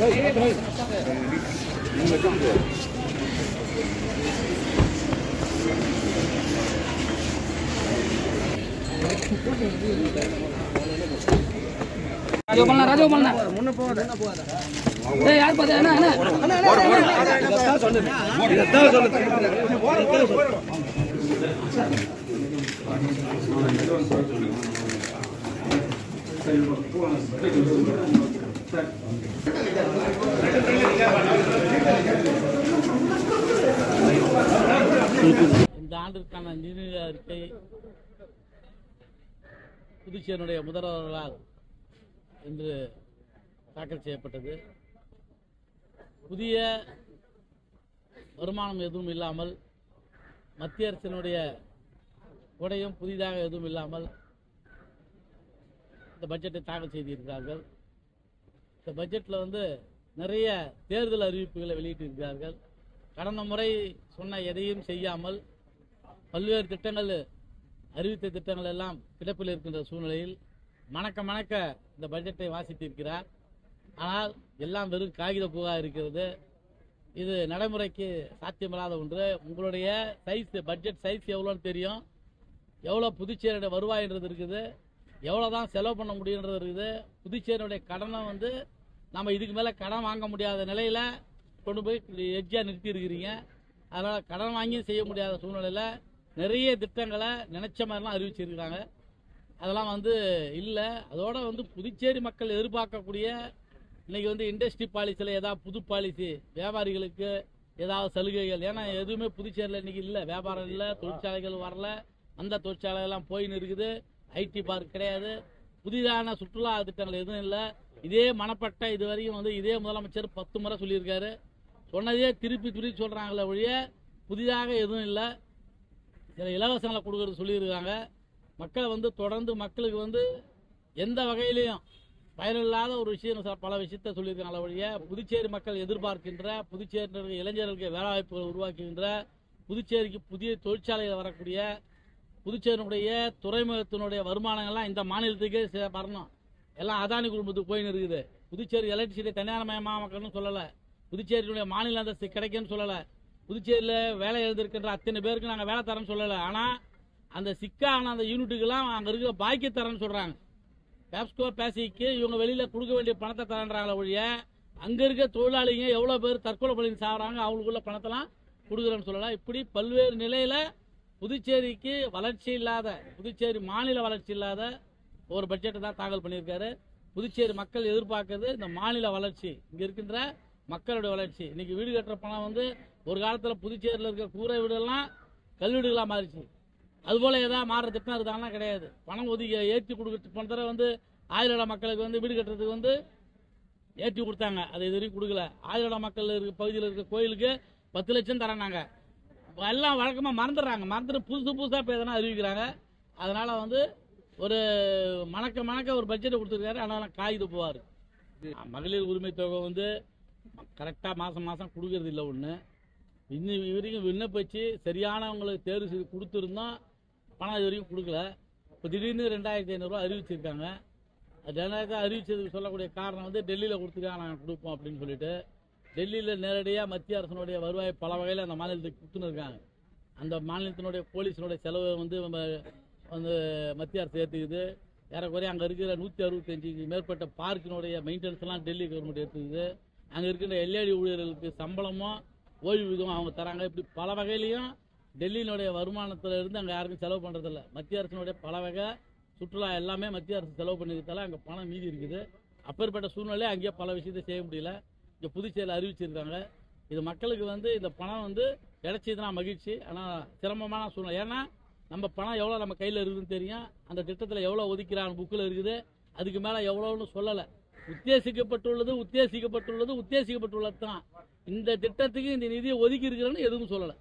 ராஜோ பண்ண முன்ன போகாத ஏய் யார் பாத்தா என்ன என்ன இதத்தான் சொல்லு இந்த ஆண்டிற்கான நிதிநிலை அறிக்கை புதுச்சேரியினுடைய முதல்வர்களால் இன்று தாக்கல் செய்யப்பட்டது. புதிய வருமானம் எதுவும் இல்லாமல், மத்திய அரசினுடைய கொடையும் புதிதாக எதுவும் இல்லாமல் இந்த பட்ஜெட்டை தாக்கல் செய்திருக்கிறார்கள். இந்த பட்ஜெட்டில் நிறைய தேர்தல் அறிவிப்புகளை வெளியிட்டிருக்கிறார்கள். கடந்த முறை சொன்ன எதையும் செய்யாமல் பல்வேறு திட்டங்கள், அறிவித்த திட்டங்கள் எல்லாம் கிடப்பில் இருக்கின்ற சூழ்நிலையில் மணக்க இந்த பட்ஜெட்டை வாசித்திருக்கிறார். ஆனால் எல்லாம் வெறும் காகித பூவாக இருக்கிறது. இது நடைமுறைக்கு சாத்தியமில்லாத ஒன்று. உங்களுடைய சைஸ், பட்ஜெட் சைஸ் எவ்வளோன்னு தெரியும், எவ்வளோ புதுச்சேரியுடைய வருவாயின்றது இருக்குது, எவ்வளோ தான் செலவு பண்ண முடியுன்றது இருக்குது. புதுச்சேரியுடைய கடனை நம்ம இதுக்கு மேலே கடன் வாங்க முடியாத நிலையில் கொண்டு போய் எட்ஜாக நிறுத்தி இருக்கிறீங்க. அதனால் கடன் வாங்கியும் செய்ய முடியாத சூழ்நிலையில் நிறைய திட்டங்களை நினைச்ச மாதிரிலாம் அறிவிச்சிருக்கிறாங்க. அதெல்லாம் இல்லை. அதோட புதுச்சேரி மக்கள் எதிர்பார்க்கக்கூடிய இன்னைக்கு இண்டஸ்ட்ரி பாலிசியில் ஏதாவது புது பாலிசி, வியாபாரிகளுக்கு ஏதாவது சலுகைகள், ஏன்னா எதுவுமே புதுச்சேரியில் இன்னைக்கு இல்லை. வியாபாரம் இல்லை, தொழிற்சாலைகள் வரல, அந்த தொழிற்சாலைகள்லாம் போயின்னு இருக்குது. ஐடி பார்க் கிடையாது, புதிதான சுற்றுலா திட்டங்கள் எதுவும் இல்லை. இதே மனப்பட்ட இது வரைக்கும் இதே முதலமைச்சர் 10 முறை சொல்லியிருக்காரு. சொன்னதே திருப்பி சொல்கிறாங்களே ஒழிய புதிதாக எதுவும் இல்லை. சில இலவசங்களை கொடுக்கறது சொல்லியிருக்காங்க. மக்களை தொடர்ந்து மக்களுக்கு எந்த வகையிலையும் பயனில்லாத ஒரு விஷயம், பல விஷயத்த சொல்லியிருக்காங்களே ஒழிய புதுச்சேரி மக்கள் எதிர்பார்க்கின்ற, புதுச்சேரி இளைஞர்களுக்கு வேலைவாய்ப்புகள் உருவாக்குகின்ற, புதுச்சேரிக்கு புதிய தொழிற்சாலைகள் வரக்கூடிய, புதுச்சேரியினுடைய துறைமுகத்தினுடைய வருமானங்கள்லாம் இந்த மாநிலத்துக்கே வரணும். எல்லாம் அதானி குடும்பத்துக்கு போயின்னு இருக்குது. புதுச்சேரி எலக்ட்ரிசிட்டி தனியார் மயமாக்கணும்னு சொல்லலை, புதுச்சேரியினுடைய மாநில அந்தஸ்து கிடைக்குன்னு சொல்லலை, புதுச்சேரியில் வேலை எழுந்திருக்கின்ற அத்தனை பேருக்கு நாங்கள் வேலை தரேன்னு சொல்லலை. ஆனால் அந்த சிக்கான அந்த யூனிட்டுக்கெல்லாம் அங்கே இருக்கிற பாக்கி தரேன்னு சொல்கிறாங்க. பேப்ஸ்கோ பேசிக்கு இவங்க வெளியில் கொடுக்க வேண்டிய பணத்தை தரேன்றாங்களே ஒழிய அங்கே இருக்க தொழிலாளிங்க எவ்வளோ பேர் தற்கொலை பண்ணி சாப்பிட்றாங்க, அவங்களுக்குள்ள பணத்தெல்லாம் கொடுக்குறேன்னு சொல்லலாம். இப்படி பல்வேறு நிலையில் புதுச்சேரிக்கு வளர்ச்சி இல்லாத, புதுச்சேரி மாநில வளர்ச்சி இல்லாத ஒரு பட்ஜெட்டை தான் தாக்கல் பண்ணியிருக்காரு. புதுச்சேரி மக்கள் எதிர்பார்க்கறது இந்த மாநில வளர்ச்சி, இங்கே இருக்கின்ற மக்களுடைய வளர்ச்சி. இன்னைக்கு வீடு கட்டுற பணம் ஒரு காலத்தில் புதுச்சேரியில் இருக்க கூரை வீடுகள்லாம் கல்வீடுகளாக மாறிச்சு. அதுபோல் ஏதாவது மாறுற திட்டம் இருந்தாங்கன்னா கிடையாது. பணம் ஒதுக்கி ஏற்றி கொடுக்க போன தடவை ஆயிரம் மக்களுக்கு வீடு கட்டுறதுக்கு ஏற்றி கொடுத்தாங்க. அது இது வரைக்கும் கொடுக்கல. ஆயிரம் மக்கள் இருக்க பகுதியில் இருக்க கோயிலுக்கு 10 லட்சம் தரானாங்க. எல்லாம் வழக்கமாக மறந்துட்டு புதுசாக இப்போ எதனா அறிவிக்கிறாங்க. அதனால் ஒரு மணக்க ஒரு பட்ஜெட்டை கொடுத்துருக்காரு. ஆனால் காகித போவார். மகளிர் உரிமை தொகை கரெக்டாக மாதம் கொடுக்கறது இல்லை. ஒன்று இன்னும் வரைக்கும் விண்ணப்பிச்சு சரியானவங்களுக்கு தேர்வு செய்து கொடுத்துருந்தோம், பணம் இது வரைக்கும் கொடுக்கல. இப்போ திடீர்னு 2500 ரூபா அறிவிச்சிருக்காங்க. 2000 அறிவிச்சதுக்கு சொல்லக்கூடிய காரணம் டெல்லியில் கொடுத்துருக்காங்க, நாங்கள் கொடுப்போம் அப்படின்னு சொல்லிட்டு. டெல்லியில் நேரடியாக மத்திய அரசினுடைய வருவாய் பல வகையில் அந்த மாநிலத்துக்கு கொடுத்துன்னு இருக்காங்க. அந்த மாநிலத்தினுடைய போலீஸினுடைய செலவு மத்திய அரசு ஏற்றுக்குது. ஏறக்குறைய அங்கே இருக்கிற 165 மேற்பட்ட பார்க்கினுடைய மெயின்டெனன்ஸ்லாம் டெல்லி கவர்மெண்ட் ஏற்றுக்குது. அங்கே இருக்கின்ற எல்ஏடி ஊழியர்களுக்கு சம்பளமும் ஓய்வூதியம் அவங்க தராங்க. இப்படி பல வகையிலையும் டெல்லியினுடைய வருமானத்தில் இருந்து அங்கே யாருக்கும் செலவு பண்ணுறதில்ல. மத்திய அரசினுடைய பல வகை சுற்றுலா எல்லாமே மத்திய அரசு செலவு பண்ணிக்கிறதால அங்கே பணம் மீதி இருக்குது. அப்பேற்பட்ட சூழ்நிலை அங்கேயே பல விஷயத்தை செய்ய முடியல. இங்கே புதுச்சேரியில் அறிவிச்சிருக்காங்க. இது மக்களுக்கு இந்த பணம் கிடைச்சதுன்னா மகிழ்ச்சி. ஆனால் சிரமமான சூழ்நிலை. ஏன்னா நம்ம பணம் எவ்வளோ நம்ம கையில் இருக்குதுன்னு தெரியும். அந்த திட்டத்தில் எவ்வளோ ஒதுக்கிறாங்க புக்கில் இருக்குது. அதுக்கு மேலே எவ்வளோன்னு சொல்லலை. உத்தேசிக்கப்பட்டுள்ளது தான். இந்த திட்டத்துக்கு இந்த நிதியை ஒதுக்கி இருக்கிறேன்னு எதுவும் சொல்லலை.